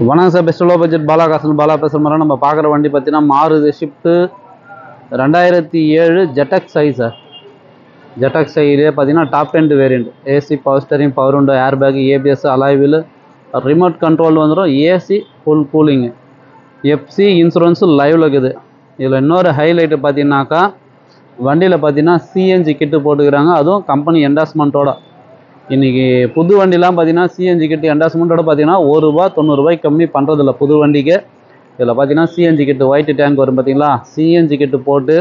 வணக்கம் sir, best low budget Bala காசன் பாலா பேசுகிற மாதிரி நம்ம பார்க்குற வண்டி பார்த்தீங்கன்னா Maruti Swift 2007 ZXi sir. ZX ஐலே பார்த்தீங்கன்னா top end variant, AC, power steering, power window, air bag, ABS, alloy wheel, remote control வந்துடும், AC full cooling, FC insurance லைவில் இருக்குது. இதில் இன்னொரு ஹைலைட்டு பார்த்தீங்கன்னாக்கா வண்டியில் பார்த்தீங்கன்னா சிஎன்ஜி கிட்டு போட்டுக்கிறாங்க, அதுவும் கம்பெனி என்டாஸ்மெண்ட்டோட. இன்றைக்கி புது வண்டிலாம் பார்த்தீங்கன்னா சிஎன்ஜி கிட்டு என்டாஸ்மெண்ட்டோட பார்த்தீங்கன்னா ₹1 கம்மி பண்ணுறதில்ல புது வண்டிக்கு. இதில் பார்த்தீங்கன்னா சிஎன்ஜி கிட்டு ஒயிட் டேங்க் வரும் பார்த்தீங்களா, சிஎன்ஜி கிட்டு போட்டு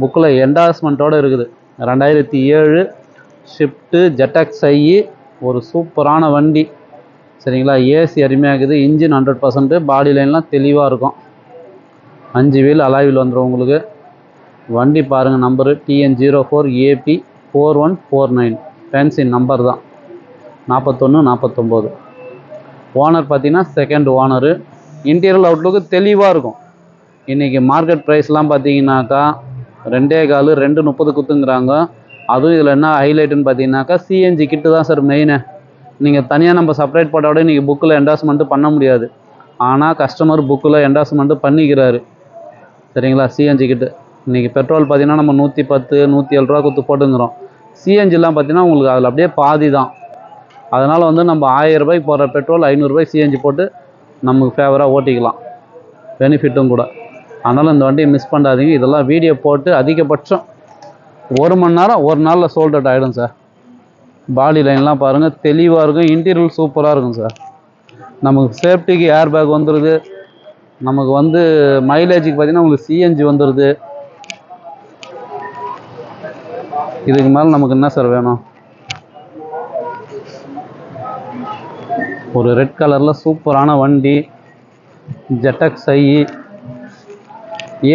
புக்கில் என்டாஸ்மெண்ட்டோடு இருக்குது. 2007 ஷிஃப்ட்டு ஜெட்டக்ஸ் ஐ, ஒரு சூப்பரான வண்டி சரிங்களா. ஏசி அருமையாக இருக்குது, இன்ஜின் 100%, பாடி லைன்லாம் தெளிவாக இருக்கும். 5 வீல் அலாய் வீல் வந்துடும் உங்களுக்கு. வண்டி பாருங்கள், நம்பரு TN04AP4149, ஃபேன்சி நம்பர் தான், 4149. ஓனர் பார்த்தீங்கன்னா செகண்ட் ஓனரு. இன்டீரியர் அவுட்லுக்கு தெளிவாக இருக்கும். இன்றைக்கி மார்க்கெட் ப்ரைஸ்லாம் பார்த்தீங்கன்னாக்கா 2.25 2.30 குத்துங்கிறாங்க. அதுவும் இதில் என்ன ஹைலைட்டுன்னு பார்த்தீங்கன்னாக்கா சிஎன்ஜி கிட்டு தான் சார் மெயினு. நீங்கள் தனியாக நம்ம செப்பரேட் போட்டால் விட இன்றைக்கி புக்கில் என்டாஸ்மெண்ட்டு பண்ண முடியாது. ஆனால் கஸ்டமர் புக்கில் என்டாஸ்மெண்ட்டு பண்ணிக்கிறாரு சரிங்களா. சிஎன்ஜி கிட்டு இன்றைக்கி பெட்ரோல் பார்த்தீங்கன்னா நம்ம 110 107 குத்து போட்டுங்கிறோம். சிஎன்ஜிலாம் பார்த்தீங்கன்னா உங்களுக்கு அதில் அப்படியே பாதி தான். அதனால் வந்து நம்ம ₹1000 போகிற பெட்ரோல் ₹500 சிஎன்ஜி போட்டு நமக்கு ஃபேவராக ஓட்டிக்கலாம், பெனிஃபிட்டும் கூட. அதனால் இந்த வண்டியை மிஸ் பண்ணாதீங்க. இதெல்லாம் வீடியோ போட்டு அதிகபட்சம் 1 மணி நேரம் 1 நாளில் சோல்ட் அவுட் ஆகிடும் சார். பாடி லைன்லாம் பாருங்கள் தெளிவாக இருக்கும், இன்டீரியர் சூப்பராக இருக்கும் சார். நமக்கு சேஃப்டிக்கு ஏர் பேக் வந்துடுது, நமக்கு வந்து மைலேஜுக்கு பார்த்திங்கன்னா உங்களுக்கு சிஎன்ஜி வந்துடுது. இதுக்கு மேலே நமக்கு என்ன சார் வேணும்? ஒரு ரெட் கலரில் சூப்பரான வண்டி ஜெட்டக்ஸ் ஐ.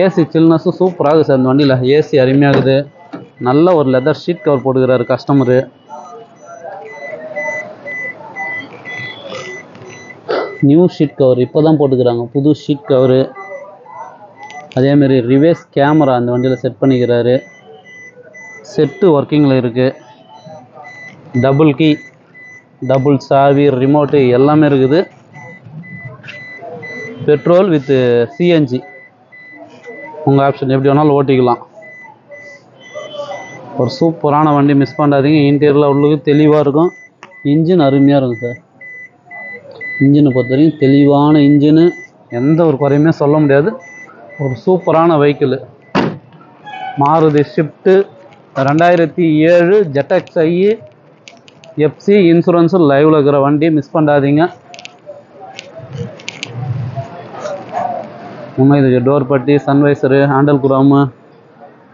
ஏசி சில்னஸும் சூப்பராகுது சார் இந்த வண்டியில், ஏசி அருமையாகுது. நல்ல ஒரு லெதர் ஷீட் கவர் போட்டுக்கிறாரு கஸ்டமரு. நியூ ஷீட் கவர் இப்போ தான் போட்டுக்கிறாங்க, புது ஷீட் கவரு. அதேமாரி ரிவேர்ஸ் கேமரா அந்த வண்டியில் செட் பண்ணிக்கிறாரு. செட்டு ஒர்க்கிங்கில் இருக்குது. டபுள் கீ, டபுள் சாவி, ரிமோட்டு எல்லாமே இருக்குது. பெட்ரோல் வித் சிஎன்ஜி உங்கள் ஆப்ஷன், எப்படி வேணாலும் ஓட்டிக்கலாம். ஒரு சூப்பரான வண்டி, மிஸ் பண்ணாதீங்க. இன்டீரியரில் உள்ளுக்கு தெளிவாக இருக்கும், இன்ஜின் அருமையாக இருக்கும் சார். இன்ஜினை பொறுத்த வரைக்கும் தெளிவான இன்ஜினு, எந்த ஒரு குறையுமே சொல்ல முடியாது. ஒரு சூப்பரான வெஹிக்கிள் மாருதி ஷிஃப்ட்டு 2007 ஜெட்டக்ஸ் ஐ, எஃப்சி இன்சூரன்ஸு லைவில் இருக்கிற வண்டி, மிஸ் பண்ணாதீங்க. இன்னும் இதுக்கு டோர் பட்டி, சன்வைசரு, ஹேண்டல் குரோமு,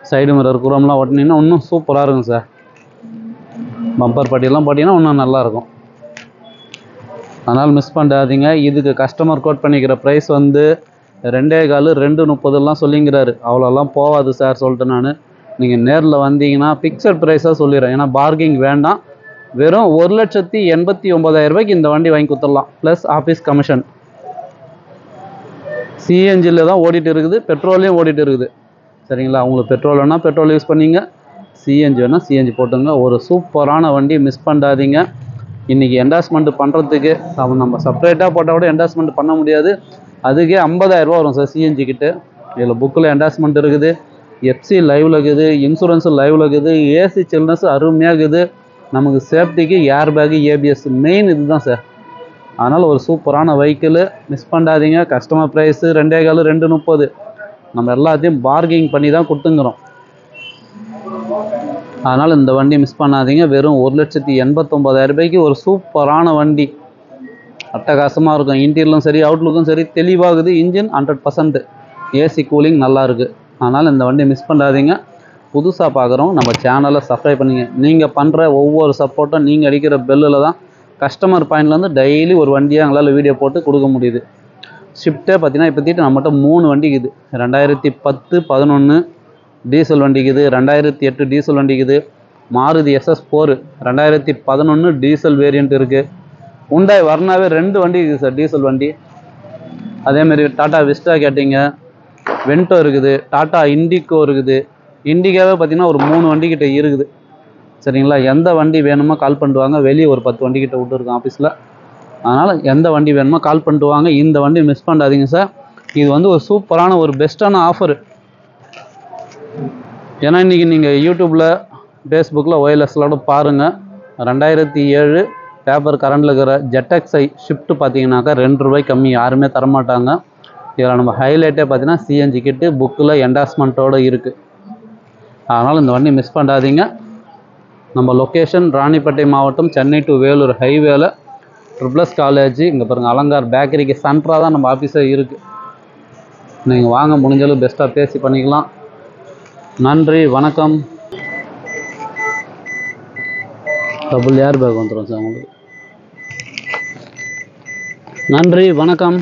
சைடு மிரர் குரோம்லாம் ஓட்டினீங்கன்னா இன்னும் சூப்பராக இருக்கும் சார். பம்பர் பட்டியெல்லாம் போட்டிங்கன்னா இன்னும் நல்லாயிருக்கும். அதனால் மிஸ் பண்ணாதீங்க. இதுக்கு கஸ்டமர் கோட் பண்ணிக்கிற ப்ரைஸ் வந்து 2.25 2.30 சொல்லிங்கிறாரு. அவ்வளோலாம் போகாது சார் சொல்லிட்டு நான். நீங்கள் நேரில் வந்தீங்கன்னா ஃபிக்ஸட் ப்ரைஸாக சொல்லிடுறேன், ஏன்னா பார்கிங் வேண்டாம். வெறும் ₹1,89,000 இந்த வண்டி வாங்கி கொடுத்துடலாம், ப்ளஸ் ஆஃபீஸ் கமிஷன். சிஎன்ஜியில் தான் ஓடிட்டு இருக்குது, பெட்ரோல்லையும் ஓடிட்டு இருக்குது சரிங்களா. உங்களுக்கு பெட்ரோல் வேணால் பெட்ரோல் யூஸ் பண்ணிங்க, சிஎன்ஜி வேணால் சிஎன்ஜி போட்டுங்க. ஒரு சூப்பரான வண்டி, மிஸ் பண்ணாதீங்க. இன்றைக்கி என்டாஸ்மெண்ட் பண்ணுறதுக்கு நம்ம செப்பரேட்டாக போட்டால் கூட என்டாஸ்மெண்ட் பண்ண முடியாது. அதுக்கே ₹50,000 வரும் சார் சிஎன்ஜி கிட்ட. இதில் புக்கில் என்டாஸ்மெண்ட் இருக்குது, எஃப்சி லைவில் இருக்குது, இன்சூரன்ஸு லைவில் இருக்குது, ஏசி சில்னஸ் அருமையாக இருக்குது. நமக்கு சேஃப்டிக்கு ஏர் பேக்கு, ஏபிஎஸ் மெயின் இது தான் சார். அதனால் ஒரு சூப்பரான வெஹிக்கிள், மிஸ் பண்ணாதீங்க. Customer price 2.25 2.30. நம்ம எல்லாத்தையும் பார்கிங் பண்ணி தான் கொடுத்துங்கிறோம். அதனால் இந்த வண்டி மிஸ் பண்ணாதீங்க. வெறும் ₹1,89,000 ஒரு சூப்பரான வண்டி, அட்டகாசமாக இருக்கும். இன்டீரியலும் சரி, அவுட்லுக்கும் சரி தெளிவாகுது. இன்ஜின் 100%, ஏசி கூலிங் நல்லா இருக்குது. அதனால் இந்த வண்டி மிஸ் பண்ணாதீங்க. புதுசாக பார்க்குறோம், நம்ம சேனலை சப்ஸ்கிரைப் பண்ணிங்க. நீங்கள் பண்ணுற ஒவ்வொரு சப்போர்ட்டும், நீங்கள் அடிக்கிற பெல்லில் தான் கஸ்டமர் பாயிண்ட்லேருந்து டெய்லி ஒரு வண்டியாக எங்களால் வீடியோ போட்டு கொடுக்க முடியுது. ஷிஃப்ட்டே பார்த்தீங்கன்னா இப்போத்திட்டு நம்மகிட்ட 3 வண்டிக்குது. 2010 11 டீசல் வண்டிக்குது, 2008 டீசல் வண்டிக்குது, மாருதி SS4 2011 டீசல் வேரியண்ட் இருக்குது. ஹுண்டாய் வர்னாவே 2 வண்டி இருக்குது சார் டீசல் வண்டி. அதேமாரி டாடா விஸ்டா கேட்டிங்க, வென்டோ இருக்குது, டாடா இண்டிகோ இருக்குது. இண்டிகாவே பார்த்திங்கன்னா ஒரு 3 வண்டிக்கிட்ட இருக்குது சரிங்களா. எந்த வண்டி வேணுமோ கால் பண்ணிட்டு வாங்க. வெளியே ஒரு 10 வண்டிக்கிட்ட விட்டுருக்கோம் ஆஃபீஸில். அதனால் எந்த வண்டி வேணுமோ கால் பண்ணிட்டு வாங்க. இந்த வண்டி மிஸ் பண்ணாதீங்க சார். இது வந்து ஒரு சூப்பரான ஒரு பெஸ்ட்டான ஆஃபரு. ஏன்னா இன்றைக்கி நீங்கள் யூடியூப்பில் ஃபேஸ்புக்கில் ஒயர்லெஸ்ஸோட பாருங்கள். 2007 பேப்பர் கரண்டில் இருக்கிற ZXi ஷிஃப்ட்டு பார்த்தீங்கன்னாக்கா ₹2 கம்மி யாருமே தரமாட்டாங்க. இதில் நம்ம ஹைலைட்டே பார்த்தீங்கன்னா சிஎன்ஜி கிட்டு புக்கில் என்டாஸ்மெண்ட்டோடு இருக்குது. அதனால் இந்த வண்டி மிஸ் பண்ணாதீங்க. நம்ம லொக்கேஷன் ராணிப்பேட்டை மாவட்டம், சென்னை டு வேலூர் ஹைவேல ட்ரிபிள்எஸ் காலேஜ். இங்கே பாருங்கள், அலங்கார் பேக்கரிக்கு சென்டராக தான் நம்ம ஆஃபீஸே இருக்குது. நீங்கள் வாங்க, முடிஞ்சளவு பெஸ்ட்டாக பேசி பண்ணிக்கலாம். நன்றி, வணக்கம். டபுள் ஏர் பேக் வந்துடும் சார் உங்களுக்கு. நன்றி, வணக்கம்.